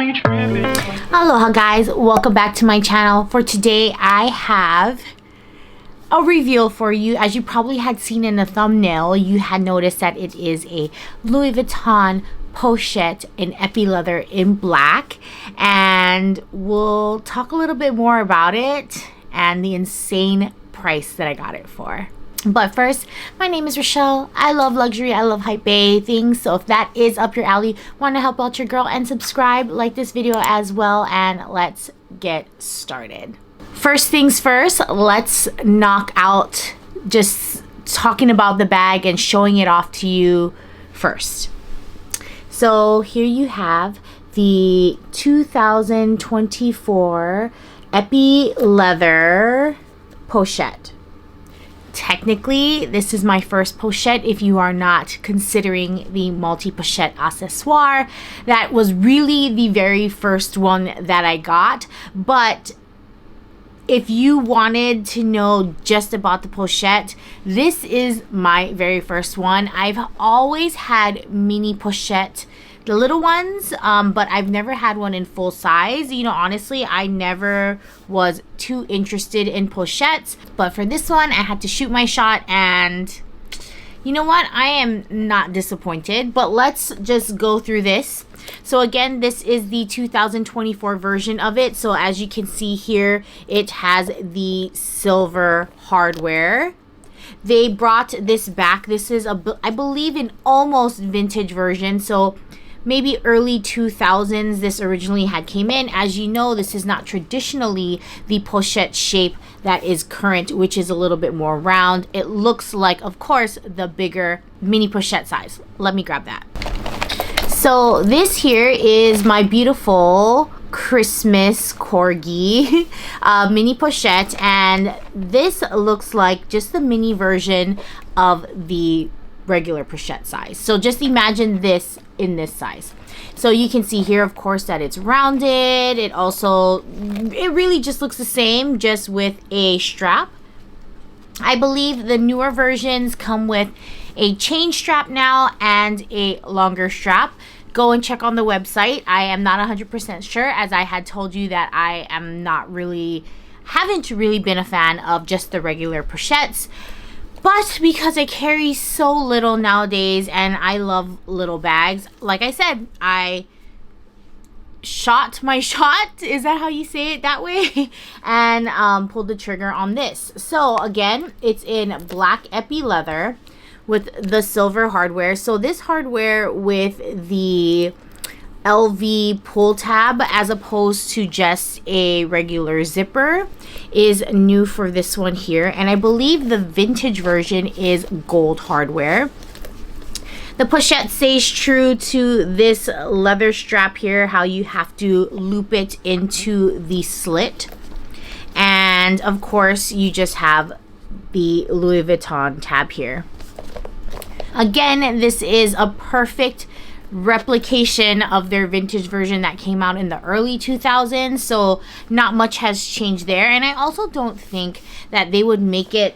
Aloha guys, welcome back to my channel. For today I have a reveal for you. As you probably had seen in the thumbnail, you had noticed that it is a Louis Vuitton pochette in epi leather in black, and we'll talk a little bit more about it and the insane price that I got it for. But first, my name is Richelle. I love luxury, I love hype bay things. So if that is up your alley, want to help out your girl and subscribe, like this video as well, and let's get started. First things first, let's knock out just talking about the bag and showing it off to you first. So here you have the 2024 epi leather pochette. Technically, this is my first pochette if you are not considering the multi pochette accessoire. That was really the very first one that I got. But if you wanted to know just about the pochette, this is my very first one. I've always had mini pochette, the little ones, but I've never had one in full size. You know, honestly, I never was too interested in pochettes, but for this one I had to shoot my shot, and you know what, I am not disappointed. But let's just go through this. So again, this is the 2024 version of it. So as you can see here, it has the silver hardware. They brought this back. This is I believe an almost vintage version, so maybe early 2000s this originally had came in. As you know, this is not traditionally the pochette shape that is current, which is a little bit more round. It looks like, of course, the bigger mini pochette size. Let me grab that. So this here is my beautiful Christmas corgi mini pochette, and this looks like just the mini version of the regular pochette size. So just imagine this in this size. So you can see here, of course, that it's rounded. It really just looks the same, just with a strap. I believe the newer versions come with a chain strap now and a longer strap. Go and check on the website. I am not 100% sure, as I had told you that I am haven't really been a fan of just the regular pochettes. But because I carry so little nowadays and I love little bags, like I said, I shot my shot. Is that how you say it, that way? And pulled the trigger on this. So again, it's in black epi leather with the silver hardware. So this hardware with the LV pull tab as opposed to just a regular zipper is new for this one here, and I believe the vintage version is gold hardware. The pochette stays true to this leather strap here, how you have to loop it into the slit, and of course you just have the Louis Vuitton tab here. Again, this is a perfect replication of their vintage version that came out in the early 2000s, so not much has changed there. And I also don't think that they would make it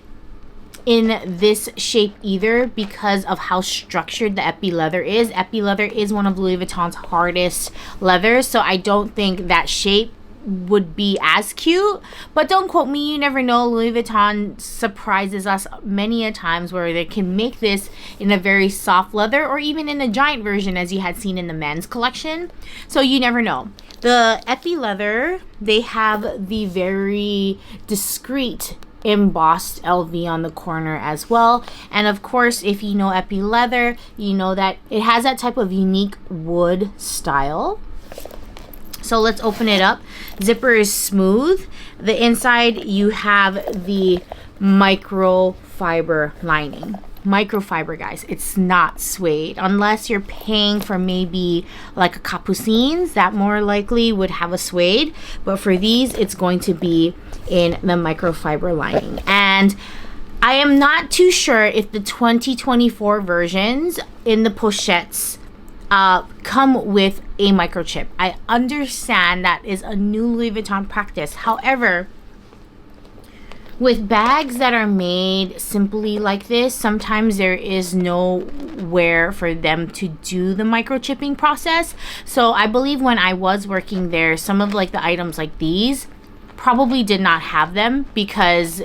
in this shape either, because of how structured the epi leather is. Epi leather is one of Louis Vuitton's hardest leathers, so I don't think that shape would be as cute. But don't quote me, you never know. Louis Vuitton surprises us many a times where they can make this in a very soft leather, or even in a giant version as you had seen in the men's collection. So you never know. The epi leather, they have the very discreet embossed LV on the corner as well. And of course, if you know epi leather, you know that it has that type of unique wood style. So let's open it up. Zipper is smooth. The inside, you have the microfiber lining. Microfiber, guys. It's not suede. Unless you're paying for maybe like a capucines, that more likely would have a suede. But for these, it's going to be in the microfiber lining. And I am not too sure if the 2024 versions in the pochettes come with a microchip. I understand that is a new Louis Vuitton practice. However, With bags that are made simply like this, sometimes there is nowhere for them to do the microchipping process. So I believe when I was working there, some of like the items like these probably did not have them, because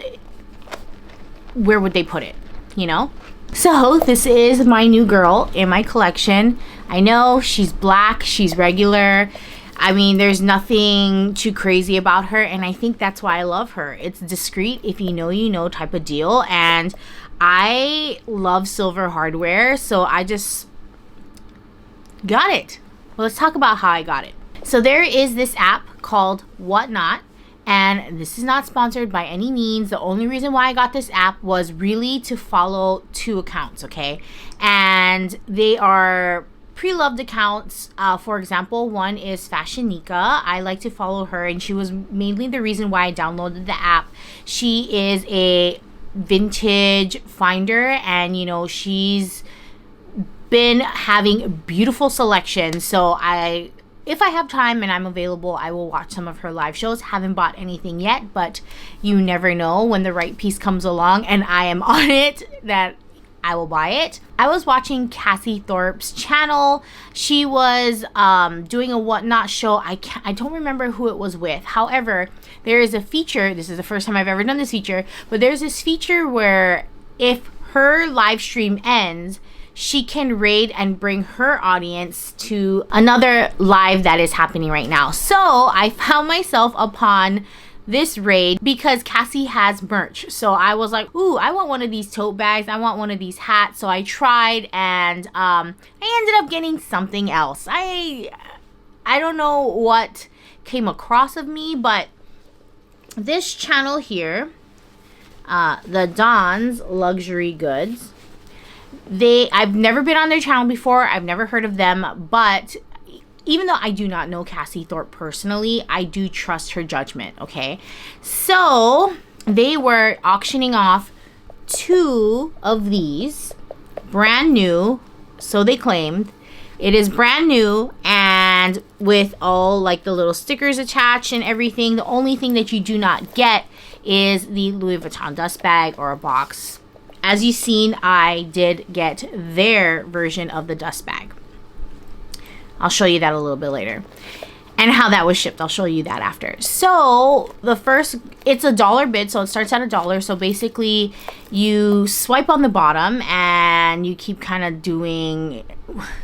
where would they put it, you know? So this is my new girl in my collection. I know she's black, she's regular. I mean, there's nothing too crazy about her, and I think that's why I love her. It's discreet, if you know, you know type of deal, and I love silver hardware, so I just got it. Well, let's talk about how I got it. So there is this app called Whatnot, and this is not sponsored by any means. The only reason why I got this app was really to follow 2 accounts, okay? And they are pre-loved accounts. For example, one is Fashionica. I like to follow her, and she was mainly the reason why I downloaded the app. She is a vintage finder, and you know, she's been having beautiful selections. So if I have time and I'm available, I will watch some of her live shows. Haven't bought anything yet, but you never know when the right piece comes along and I am on it, that I will buy it. I was watching Cassie Thorpe's channel. She was doing a Whatnot show. I don't remember who it was with. However, there is a feature. This is the first time I've ever done this feature, but there's this feature where if her live stream ends, she can raid and bring her audience to another live that is happening right now. So I found myself upon this raid because Cassie has merch. So I was like, ooh, I want one of these tote bags. I want one of these hats. So I tried, and I ended up getting something else. I don't know what came across of me, but this channel here, the Don's Luxury Goods, I've never been on their channel before. I've never heard of them, but even though I do not know Cassie Thorpe personally, I do trust her judgment, okay? So they were auctioning off 2 of these, brand new, so they claimed. It is brand new and with all like the little stickers attached and everything. The only thing that you do not get is the Louis Vuitton dust bag or a box. As you've seen, I did get their version of the dust bag. I'll show you that a little bit later. And how that was shipped, I'll show you that after. So the first, it's a dollar bid, so it starts at $1. So basically you swipe on the bottom and you keep kind of doing,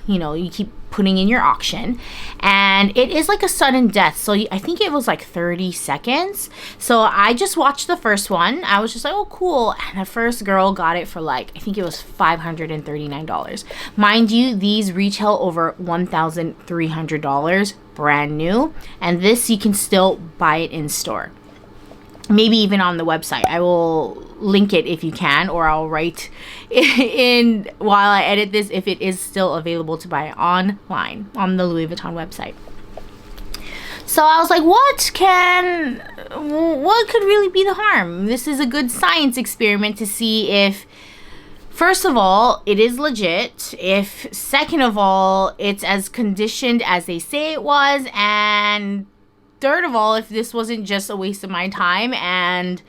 you know, you keep putting in your auction, and it is like a sudden death. So I think it was like 30 seconds. So I just watched the first one. I was just like, oh cool. And the first girl got it for like, I think it was $539. Mind you, these retail over $1,300 brand new, and this you can still buy it in store, maybe even on the website. I will link it if you can, or I'll write in while I edit this if it is still available to buy online on the Louis Vuitton website. So I was like, what could really be the harm? This is a good science experiment to see if, first of all, it is legit, if second of all, it's as conditioned as they say it was, and third of all, if this wasn't just a waste of my time and,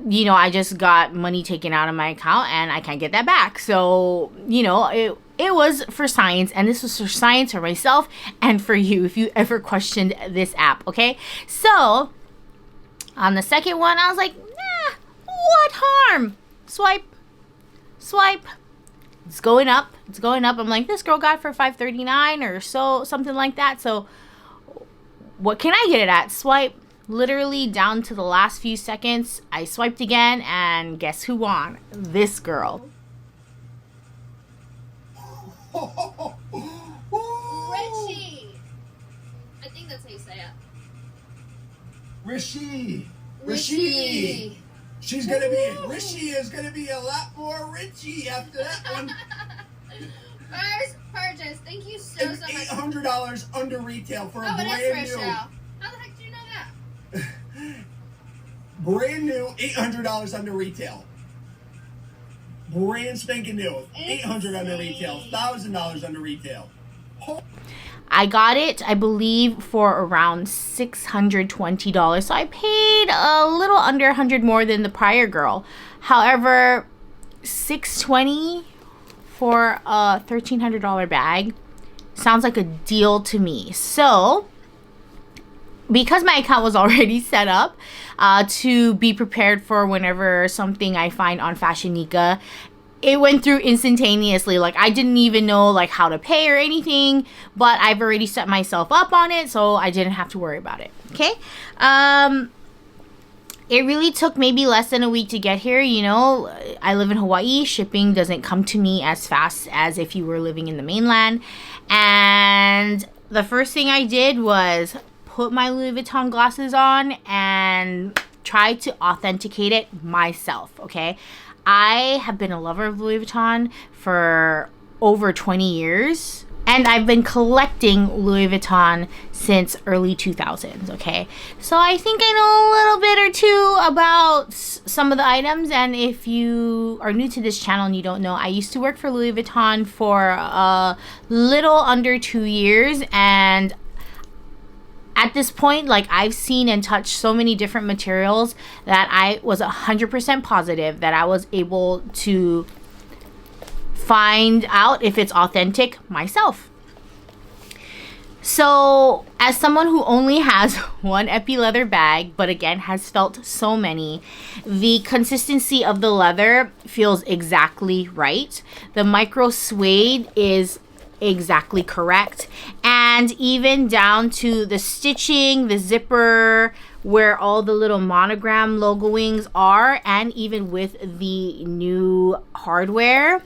you know, I just got money taken out of my account and I can't get that back. So, you know, it was for science, and this was for science for myself and for you if you ever questioned this app, okay? So, on the second one, I was like, nah, what harm? Swipe. It's going up. I'm like, this girl got it for $539 or so, something like that. So what can I get it at? Swipe. Literally down to the last few seconds, I swiped again, and guess who won? This girl. Richie. I think that's how you say it. Richie. She's gonna be, Richie is gonna be a lot more Richie after that one. First purchase. Thank you so much. $800 under retail for a brand it is new. Richelle. How the heck do you know that? Brand new, $800 under retail. Brand spanking new, $800 under retail, $1,000 under retail. I got it, I believe, for around $620. So I paid a little under 100 more than the prior girl. However, $620 for a $1,300 bag sounds like a deal to me. So because my account was already set up to be prepared for whenever something I find on Fashionica, it went through instantaneously. Like, I didn't even know like how to pay or anything, but I've already set myself up on it, so I didn't have to worry about it. Okay. It really took maybe less than a week to get here. You know, I live in Hawaii. Shipping doesn't come to me as fast as if you were living in the mainland. And the first thing I did was put my Louis Vuitton glasses on and try to authenticate it myself, okay? I have been a lover of Louis Vuitton for over 20 years. And I've been collecting Louis Vuitton since early 2000s, okay? So I think I know a little bit or two about some of the items. And if you are new to this channel and you don't know, I used to work for Louis Vuitton for a little under 2 years. And at this point, like, I've seen and touched so many different materials that I was 100% positive that I was able to find out if it's authentic myself. So as someone who only has one epi leather bag, but again has felt so many, the consistency of the leather feels exactly right. The micro suede is exactly correct, and even down to the stitching, the zipper, where all the little monogram logoings are, and even with the new hardware,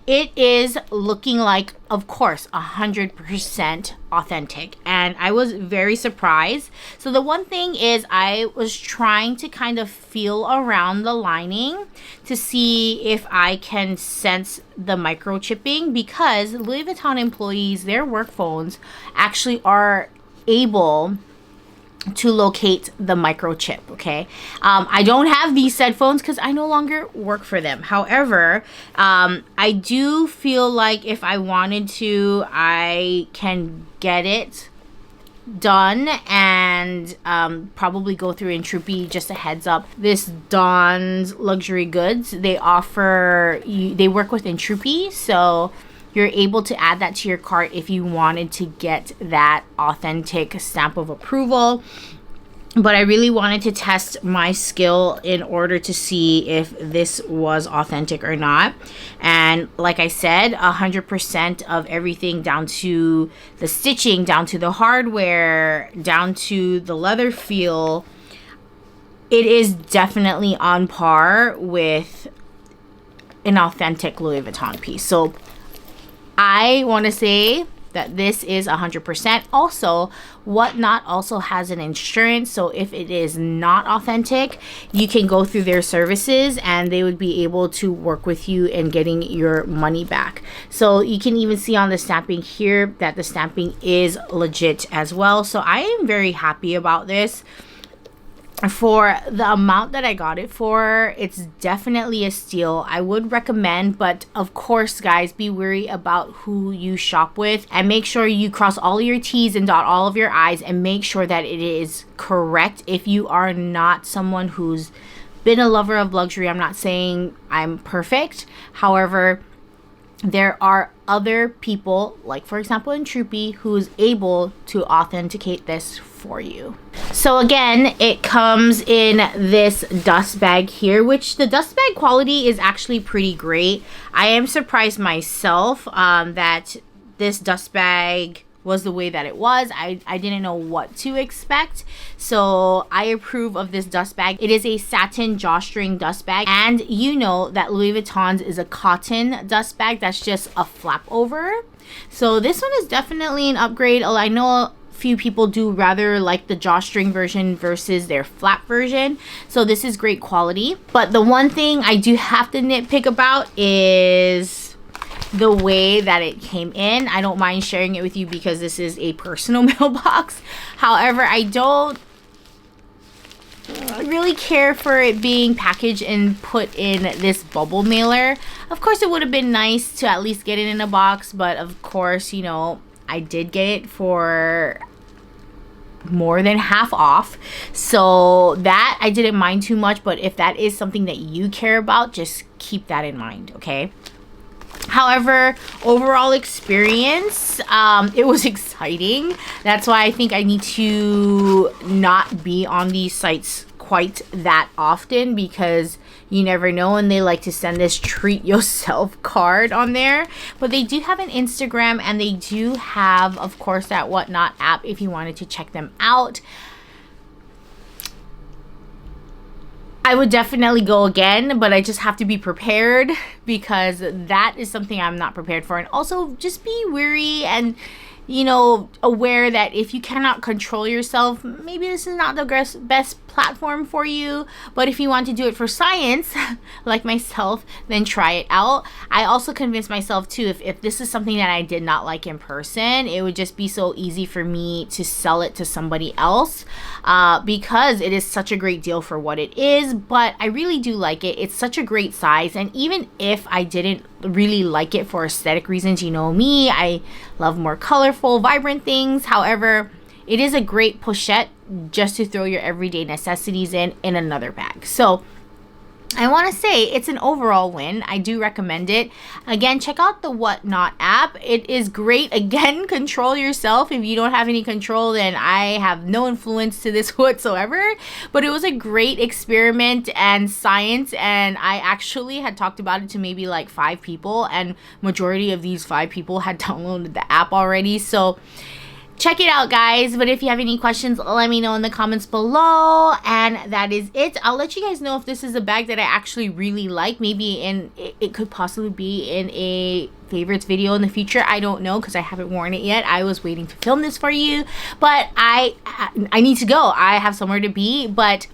it is looking like, of course, 100% authentic. And I was very surprised. So the one thing is, I was trying to kind of feel around the lining to see if I can sense the microchipping, because Louis Vuitton employees, their work phones actually are able to locate the microchip, okay? I don't have these said phones because I no longer work for them. However, I do feel like if I wanted to, I can get it done and probably go through 𝓸𝓷𝓷𝓽𝓪. Just a heads up, this Don's Luxury Goods, they offer they work with 𝓸𝓷𝓷𝓽𝓪, so you're able to add that to your cart if you wanted to get that authentic stamp of approval. But I really wanted to test my skill in order to see if this was authentic or not. And like I said, 100% of everything, down to the stitching, down to the hardware, down to the leather feel, it is definitely on par with an authentic Louis Vuitton piece. So I want to say that this is 100%. Also, Whatnot also has an insurance, so if it is not authentic, you can go through their services and they would be able to work with you in getting your money back. So you can even see on the stamping here that the stamping is legit as well. So I am very happy about this. For the amount that I got it for, it's definitely a steal. I would recommend, but of course, guys, be wary about who you shop with and make sure you cross all your T's and dot all of your I's and make sure that it is correct. If you are not someone who's been a lover of luxury, I'm not saying I'm perfect. However, there are other people, like for example 𝓸𝓷𝓷𝓽𝓪, who is able to authenticate this for you. So again, it comes in this dust bag here, which the dust bag quality is actually pretty great. I am surprised myself that this dust bag was the way that it was. I didn't know what to expect. So I approve of this dust bag. It is a satin drawstring dust bag. And you know that Louis Vuitton's is a cotton dust bag that's just a flap over. So this one is definitely an upgrade. I know few people do rather like the drawstring version versus their flap version. So this is great quality. But the one thing I do have to nitpick about is the way that it came in. I don't mind sharing it with you because this is a personal mailbox. However, I don't really care for it being packaged and put in this bubble mailer. Of course, it would have been nice to at least get it in a box, but of course, you know, I did get it for more than half off, so that I didn't mind too much. But if that is something that you care about, just keep that in mind, okay? However, overall experience, it was exciting. That's why I think I need to not be on these sites quite that often, because you never know, and they like to send this treat yourself card on there. But they do have an Instagram, and they do have, of course, that Whatnot app if you wanted to check them out. I would definitely go again, but I just have to be prepared, because that is something I'm not prepared for. And also just be wary and, you know, aware that if you cannot control yourself, maybe this is not the best platform for you. But if you want to do it for science, like myself, then try it out. I also convinced myself too, if this is something that I did not like in person, it would just be so easy for me to sell it to somebody else, because it is such a great deal for what it is. But I really do like it. It's such a great size, and even if I didn't really like it for aesthetic reasons, you know me, I love more colorful, vibrant things. However, it is a great pochette just to throw your everyday necessities in another bag. So I want to say it's an overall win. I do recommend it. Again, check out the Whatnot app. It is great. Again, control yourself. If you don't have any control, then I have no influence to this whatsoever. But it was a great experiment and science, and I actually had talked about it to maybe like 5 people, and majority of these 5 people had downloaded the app already. So check it out, guys. But if you have any questions, let me know in the comments below. And that is it. I'll let you guys know if this is a bag that I actually really like. Maybe it could possibly be in a favorites video in the future. I don't know, because I haven't worn it yet. I was waiting to film this for you, but I need to go. I have somewhere to be. But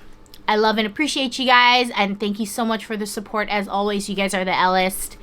I love and appreciate you guys, and thank you so much for the support as always. You guys are the Ellest.